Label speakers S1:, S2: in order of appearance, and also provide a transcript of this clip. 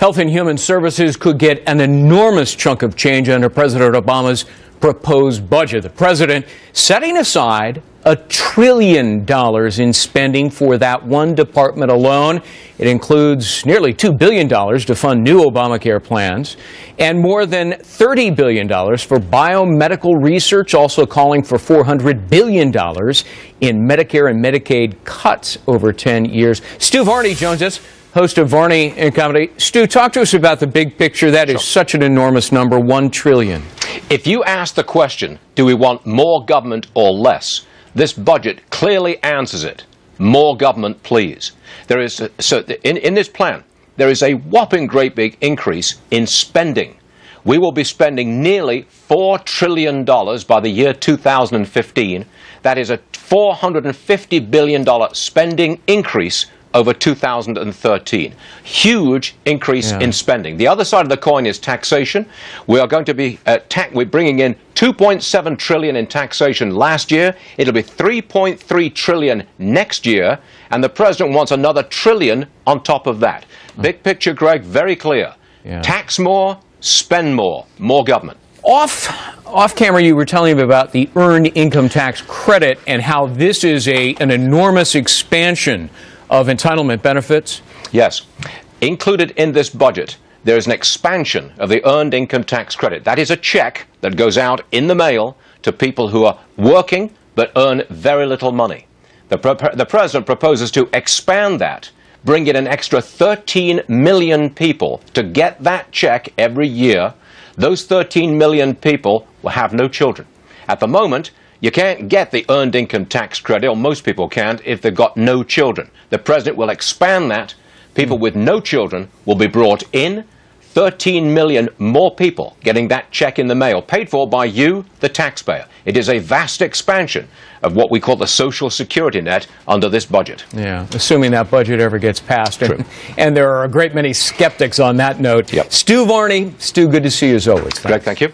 S1: Health and Human Services could get an enormous chunk of change under President Obama's proposed budget. The president setting aside $1 trillion in spending for that one department alone. It includes nearly $2 billion to fund new Obamacare plans and more than $30 billion for biomedical research, also calling for $400 billion in Medicare and Medicaid cuts over 10 years. Stu Varney joins us, host of Varney and Comedy. Stu, talk to us about the big picture. That is such an enormous number, $1 trillion.
S2: If you ask the question, do we want more government or less, this budget clearly answers it. More government, please. There is in this plan, there is a whopping great big increase in spending. We will be spending nearly $4 trillion by the year 2015. That is a $450 billion spending increase over 2013. Huge increase in spending. The other side of the coin is taxation. We are going to be we're bringing in $2.7 trillion in taxation last year. It'll be $3.3 trillion next year, and the president wants another $1 trillion on top of that. Big picture, Greg, very clear. Tax more, spend more government.
S1: Off camera, you were telling me about the earned income tax credit and how this is an enormous expansion of entitlement benefits?
S2: Yes. Included in this budget, there is an expansion of the earned income tax credit. That is a check that goes out in the mail to people who are working but earn very little money. The president proposes to expand that, bring in an extra 13 million people to get that check every year. Those 13 million people will have no children. At the moment, you can't get the earned income tax credit, or most people can't, if they've got no children. The president will expand that. People with no children will be brought in. 13 million more people getting that check in the mail, paid for by you, the taxpayer. It is a vast expansion of what we call the Social Security net under this budget.
S1: Yeah, assuming that budget ever gets passed. And there are a great many skeptics on that note.
S2: Yep.
S1: Stu Varney. Stu, good to see you as always.
S2: Greg, thank you.